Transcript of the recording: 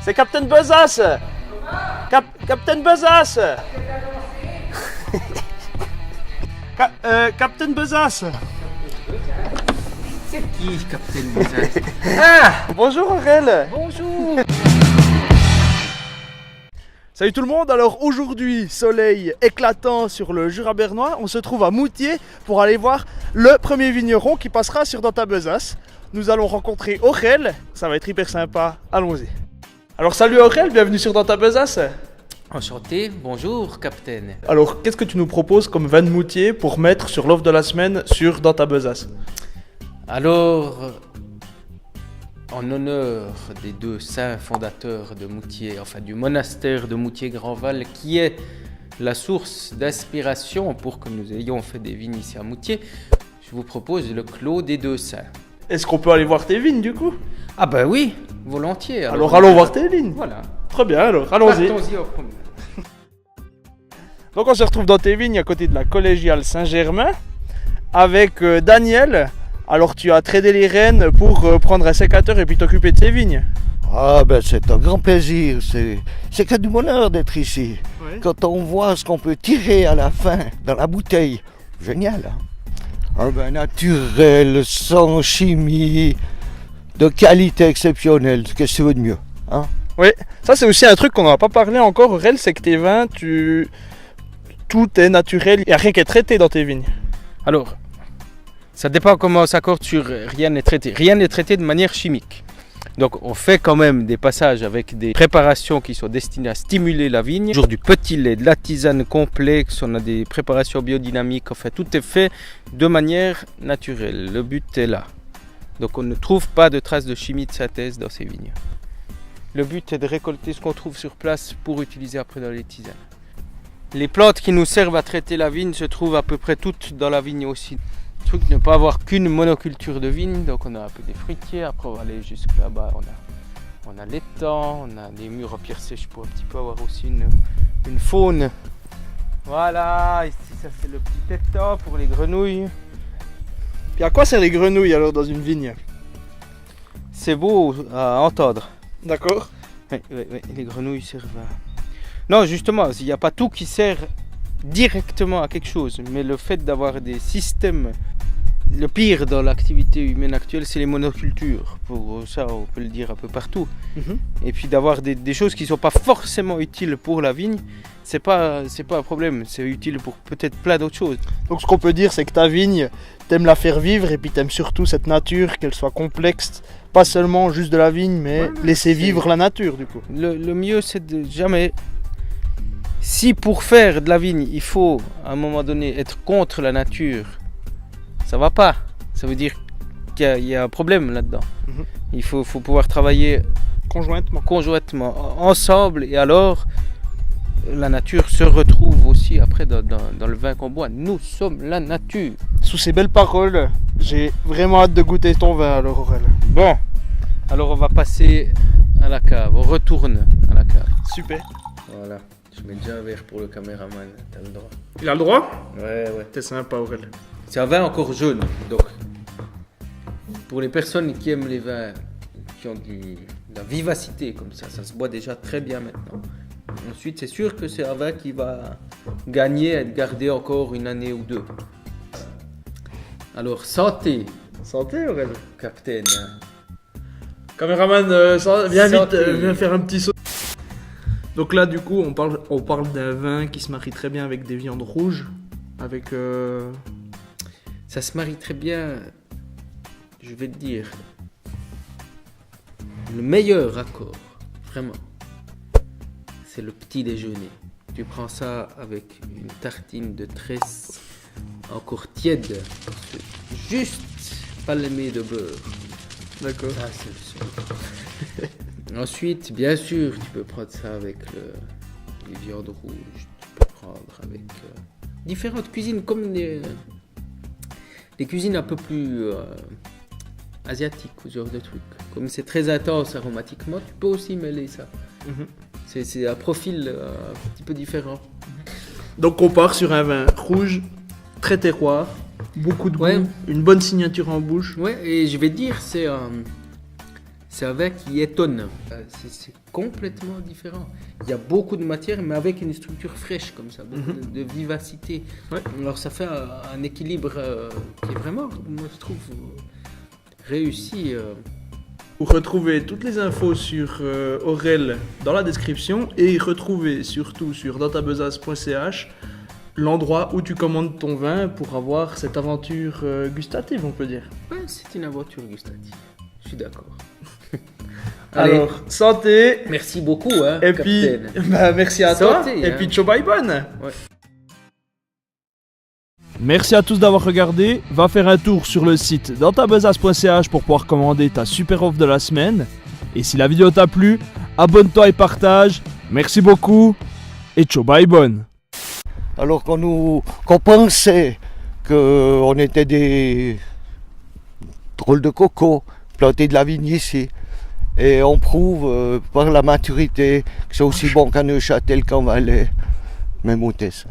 C'est Captain Besace. Captain Besace. Captain Besace. C'est qui, Captain Besace? Bonjour Aurel. Bonjour. Salut tout le monde, alors aujourd'hui, soleil éclatant sur le Jura bernois, on se trouve à Moutier pour aller voir le premier vigneron qui passera sur Dans ta besace. Nous allons rencontrer Aurel, ça va être hyper sympa, allons-y. Alors salut Aurel, bienvenue sur Dans ta besace. Enchanté, bonjour, Captain. Alors qu'est-ce que tu nous proposes comme vin de Moutier pour mettre sur l'offre de la semaine sur Dans ta besace? Alors, en honneur des deux saints fondateurs de Moutier, enfin du monastère de Moutier-Grandval, qui est la source d'inspiration pour que nous ayons fait des vignes ici à Moutier, je vous propose le Clos des deux saints. Est-ce qu'on peut aller voir tes vignes du coup? Ah ben oui, volontiers. Alors allons voir tes vignes. Voilà. Très bien alors, allons-y. Partons-y au premier. Donc on se retrouve dans tes vignes à côté de la collégiale Saint-Germain avec Daniel. Alors tu as tradé les rênes pour prendre un sécateur et puis t'occuper de ces vignes. Ah ben c'est un grand plaisir, c'est que du bonheur d'être ici. Ouais. Quand on voit ce qu'on peut tirer à la fin dans la bouteille, génial. Hein? Un vin naturel, sans chimie, de qualité exceptionnelle, qu'est-ce que tu veux de mieux hein? Oui, ça c'est aussi un truc qu'on n'a pas parlé encore, Aurel, c'est que tes vins, tout est naturel, il n'y a rien qui est traité dans tes vignes. Alors, ça dépend comment on s'accorde sur rien n'est traité. Rien n'est traité de manière chimique. Donc on fait quand même des passages avec des préparations qui sont destinées à stimuler la vigne. Toujours du petit lait, de la tisane complexe, on a des préparations biodynamiques, enfin tout est fait de manière naturelle. Le but est là. Donc on ne trouve pas de traces de chimie de synthèse dans ces vignes. Le but est de récolter ce qu'on trouve sur place pour utiliser après dans les tisanes. Les plantes qui nous servent à traiter la vigne se trouvent à peu près toutes dans la vigne aussi. Le truc, ne pas avoir qu'une monoculture de vigne, donc on a un peu des fruitiers, après on va aller jusque là-bas, on a l'étang, on a des murs en pierre sèche pour un petit peu avoir aussi une faune. Voilà, ici ça c'est le petit étang pour les grenouilles. Puis à quoi servent les grenouilles alors dans une vigne? C'est beau à entendre. D'accord. Oui, les grenouilles servent à... Non, justement, il n'y a pas tout qui sert directement à quelque chose, mais le fait d'avoir des systèmes, le pire dans l'activité humaine actuelle, c'est les monocultures. Pour ça, on peut le dire un peu partout. Et puis d'avoir des choses qui ne sont pas forcément utiles pour la vigne, c'est pas un problème. C'est utile pour peut-être plein d'autres choses. Donc ce qu'on peut dire, c'est que ta vigne, t'aimes la faire vivre et puis t'aimes surtout cette nature, qu'elle soit complexe, pas seulement juste de la vigne, mais laisser vivre la nature du coup. Le mieux, c'est de jamais... Si pour faire de la vigne, il faut à un moment donné être contre la nature, ça va pas. Ça veut dire qu'il y a un problème là-dedans. Il faut pouvoir travailler conjointement, ensemble, et alors la nature se retrouve aussi après dans le vin qu'on boit. Nous sommes la nature. Sous ces belles paroles, j'ai vraiment hâte de goûter ton vin alors Aurel. Bon, alors on va passer à la cave, on retourne à la cave. Super. Voilà. Je mets déjà un verre pour le caméraman, t'as le droit. Il a le droit? Ouais. T'es sympa Aurel. C'est un vin encore jaune, donc pour les personnes qui aiment les vins qui ont de la vivacité comme ça se boit déjà très bien maintenant. Ensuite, c'est sûr que c'est un vin qui va gagner à être gardé encore une année ou deux. Alors, santé, Santé Aurel. Captain. Caméraman, viens vite, Santé. viens faire un petit saut. Donc là du coup on parle d'un vin qui se marie très bien avec des viandes rouges, avec... Ça se marie très bien, je vais te dire, le meilleur accord, vraiment, c'est le petit déjeuner. Tu prends ça avec une tartine de tresse encore tiède, juste palmée de beurre. D'accord. Ah, c'est le son. Ensuite, bien sûr, tu peux prendre ça avec les viandes rouges, tu peux prendre avec différentes cuisines comme les cuisines un peu plus asiatiques ou ce genre de trucs. Comme c'est très intense aromatiquement, tu peux aussi mêler ça. C'est un profil un petit peu différent. Donc on part sur un vin rouge, très terroir, beaucoup de goût, Ouais. une bonne signature en bouche. Ouais, et je vais dire, c'est un vin qui étonne. C'est complètement différent. Il y a beaucoup de matière, mais avec une structure fraîche comme ça, beaucoup de vivacité. Ouais. Alors ça fait un équilibre qui est vraiment, moi je trouve, réussi. Vous retrouvez toutes les infos sur Aurel dans la description et retrouvez surtout sur dantabesace.ch l'endroit où tu commandes ton vin pour avoir cette aventure gustative, on peut dire. Ouais, c'est une aventure gustative. Je suis d'accord. Allez, Alors, santé. merci beaucoup, hein, Et puis, capitaine. merci à toi. Santé, Et hein. puis, ciao, bye, bonne. Ouais. Merci à tous d'avoir regardé. Va faire un tour sur le site dantabesace.ch pour pouvoir commander ta super offre de la semaine. Et si la vidéo t'a plu, abonne-toi et partage. Merci beaucoup. Et ciao, bye, bonne. Alors qu'on pensait qu'on était des drôles de cocos plantés de la vigne ici. Et on prouve par la maturité que c'est aussi bon qu'à Neuchâtel qu'en Valais, même au Tessin.